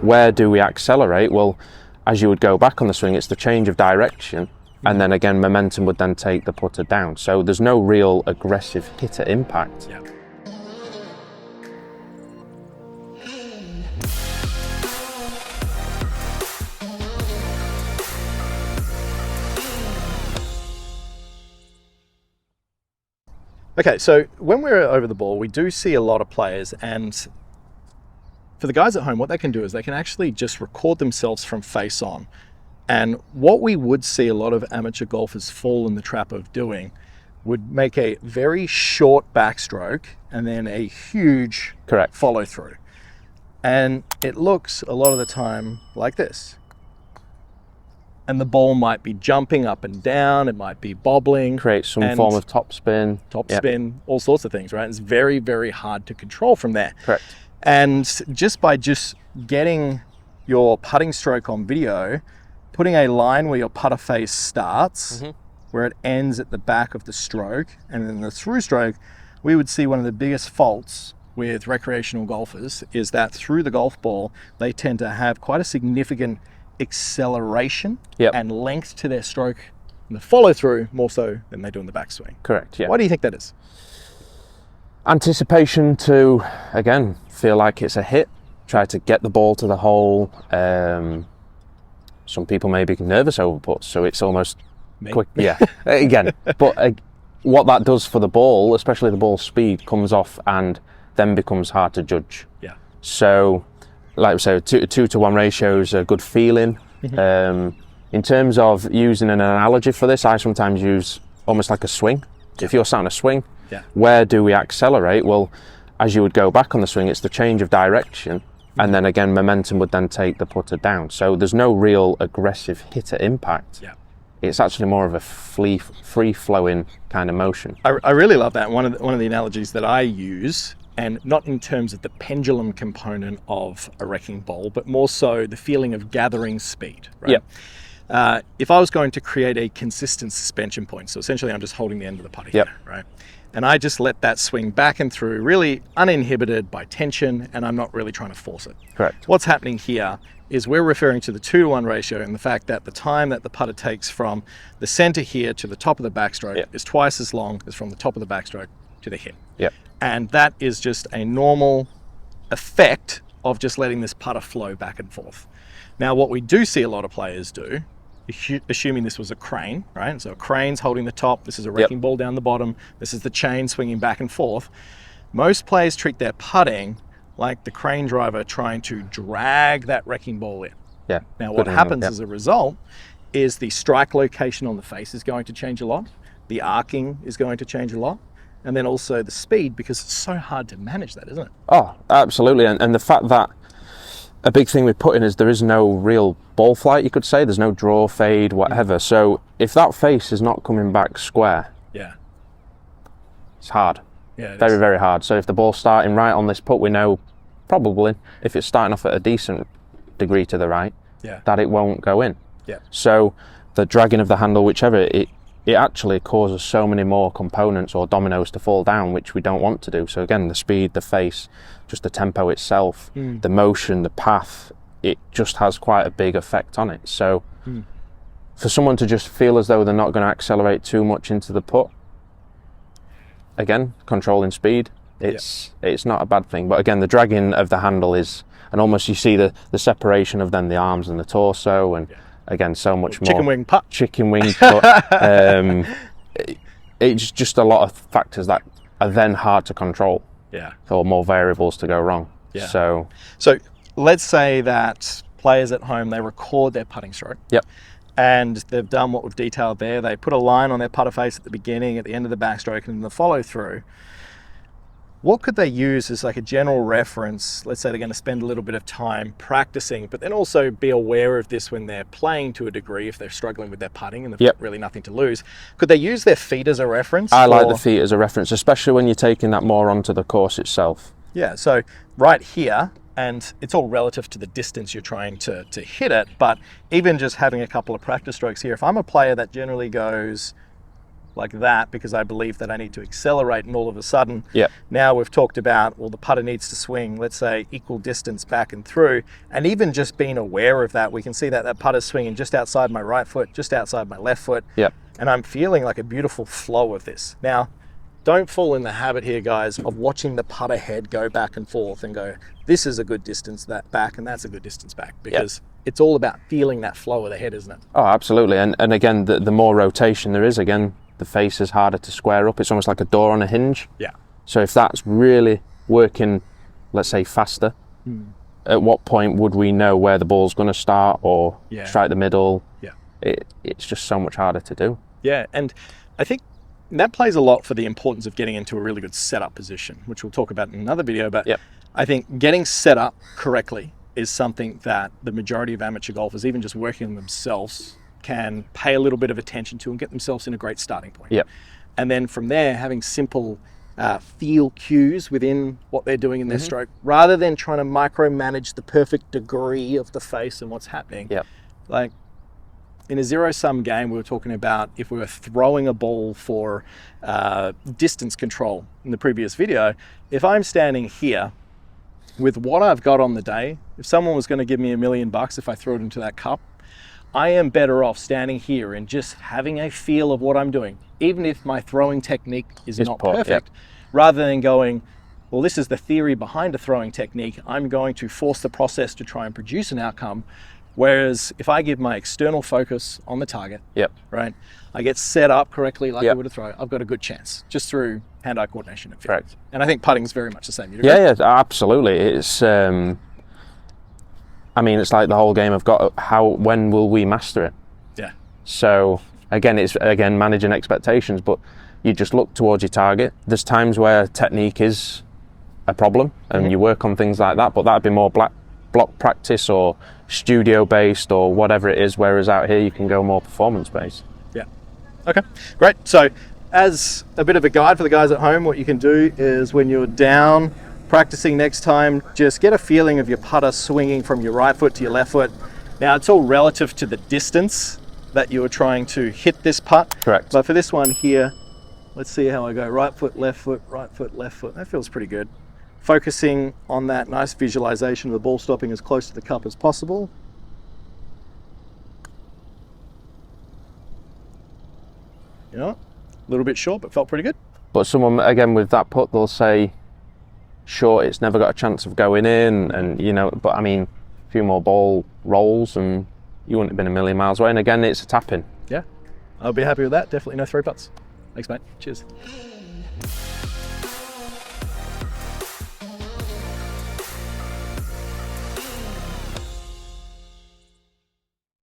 where do we accelerate? Well, as you would go back on the swing, it's the change of direction, and then again, momentum would then take the putter down. So there's no real aggressive hitter impact. Yeah. Okay, so when we're over the ball, we do see a lot of players, and for the guys at home, what they can do is they can actually just record themselves from face on. And what we would see a lot of amateur golfers fall in the trap of doing would make a very short backstroke and then a huge Correct. follow through. And it looks a lot of the time like this. And the ball might be jumping up and down, it might be bobbling. Create some form of topspin. Topspin, all sorts of things, right? It's very, very hard to control from there. Correct. And just by getting your putting stroke on video, putting a line where your putter face starts, where it ends at the back of the stroke, and then the through stroke, we would see one of the biggest faults with recreational golfers is that through the golf ball, they tend to have quite a significant acceleration and length to their stroke and the follow through more so than they do in the backswing. Correct, yeah. Why do you think that is? Anticipation to, again, feel like it's a hit, try to get the ball to the hole. Some people may be nervous over putts, so it's almost quick. Yeah, again, but what that does for the ball, especially the ball speed, comes off and then becomes hard to judge. Yeah. So, like we say, 2-to-1 ratio is a good feeling. In terms of using an analogy for this, I sometimes use almost like a swing. If you're sat on a swing, where do we accelerate? Well, as you would go back on the swing, it's the change of direction, and then again, momentum would then take the putter down. So there's no real aggressive hitter impact. Yeah. It's actually more of a free-flowing kind of motion. I really love that. One of the analogies that I use, and not in terms of the pendulum component of a wrecking ball, but more so the feeling of gathering speed, right? Yeah. If I was going to create a consistent suspension point, so essentially I'm just holding the end of the putter here, right? And I just let that swing back and through, really uninhibited by tension, and I'm not really trying to force it. Correct. What's happening here is we're referring to the 2-to-1 ratio and the fact that the time that the putter takes from the center here to the top of the backstroke is twice as long as from the top of the backstroke to the hit. Yeah. And that is just a normal effect of just letting this putter flow back and forth. Now, what we do see a lot of players do, assuming this was a crane, right? So a crane's holding the top, this is a wrecking ball down the bottom, this is the chain swinging back and forth. Most players treat their putting like the crane driver trying to drag that wrecking ball in. Yeah. Now, what happens as a result is the strike location on the face is going to change a lot, the arcing is going to change a lot, and then also the speed, because it's so hard to manage that, isn't it? Oh, absolutely. And the fact that a big thing with putting is there is no real ball flight, you could say. There's no draw, fade, whatever. So if that face is not coming back square, it's hard. Yeah, very, very hard. So if the ball's starting right on this putt, we know probably if it's starting off at a decent degree to the right, that it won't go in. Yeah. So the dragging of the handle, whichever, it actually causes so many more components or dominoes to fall down, which we don't want to do. So again, the speed, the face, just the tempo itself, the motion, the path, it just has quite a big effect on it. So for someone to just feel as though they're not going to accelerate too much into the putt, again, controlling speed, it's not a bad thing. But again, the dragging of the handle is, and almost you see the separation of then the arms and the torso, and again, so much more. Chicken wing putt. Chicken wing putt. It's just a lot of factors that are then hard to control. Yeah. Or more variables to go wrong. Yeah. So let's say that players at home, they record their putting stroke. Yep. And they've done what we've detailed there. They put a line on their putter face at the beginning, at the end of the backstroke, and the follow through. What could they use as like a general reference? Let's say they're going to spend a little bit of time practicing, but then also be aware of this when they're playing to a degree, if they're struggling with their putting and they've got really nothing to lose. Could they use their feet as a reference? I like the feet as a reference, especially when you're taking that more onto the course itself. Yeah, so right here, and it's all relative to the distance you're trying to hit it, but even just having a couple of practice strokes here, if I'm a player that generally goes like that because I believe that I need to accelerate, and all of a sudden, Yep. now we've talked about, well, the putter needs to swing, let's say, equal distance back and through, and even just being aware of that, we can see that that putter's swinging just outside my right foot, just outside my left foot, Yep. and I'm feeling like a beautiful flow of this. Now, don't fall in the habit here, guys, of watching the putter head go back and forth and go, this is a good distance that back and that's a good distance back, because it's all about feeling that flow of the head, isn't it? Oh, absolutely. And again, the more rotation there is, again, the face is harder to square up. It's almost like a door on a hinge. Yeah. So if that's really working, let's say, faster, at what point would we know where the ball's going to start or strike the middle? Yeah. It's just so much harder to do. Yeah, and I think that plays a lot for the importance of getting into a really good setup position, which we'll talk about in another video. But I think getting set up correctly is something that the majority of amateur golfers, even just working on themselves, can pay a little bit of attention to and get themselves in a great starting point. Yep. And then from there, having simple feel cues within what they're doing in their stroke, rather than trying to micromanage the perfect degree of the face and what's happening. Yep. Like, in a zero-sum game, we were talking about if we were throwing a ball for distance control in the previous video. If I'm standing here with what I've got on the day, if someone was going to give me $1 million if I throw it into that cup, I am better off standing here and just having a feel of what I'm doing, even if my throwing technique is not poor, perfect, rather than going, well, this is the theory behind a throwing technique. I'm going to force the process to try and produce an outcome. Whereas if I give my external focus on the target, right, I get set up correctly like I would a throw, I've got a good chance just through hand-eye coordination and feel. Correct. And I think putting is very much the same. You'd agree? Yeah, absolutely. It's, I mean, it's like the whole game of when will we master it? Yeah. So again, it's managing expectations, but you just look towards your target. There's times where technique is a problem and you work on things like that, but that'd be more block practice or studio based or whatever it is, whereas out here you can go more performance based. Yeah. Okay, great. So as a bit of a guide for the guys at home, what you can do is when you're down practicing next time, just get a feeling of your putter swinging from your right foot to your left foot. Now it's all relative to the distance that you're trying to hit this putt. Correct. But for this one here, let's see how I go. Right foot, left foot, right foot, left foot. That feels pretty good. Focusing on that nice visualization of the ball stopping as close to the cup as possible. You know, a little bit short, but felt pretty good. But someone, again, with that putt, they'll say, short, it's never got a chance of going in, and you know, but I mean, a few more ball rolls and you wouldn't have been a million miles away. And again, it's a tap in. Yeah, I'll be happy with that. Definitely no 3 putts. Thanks, mate. Cheers.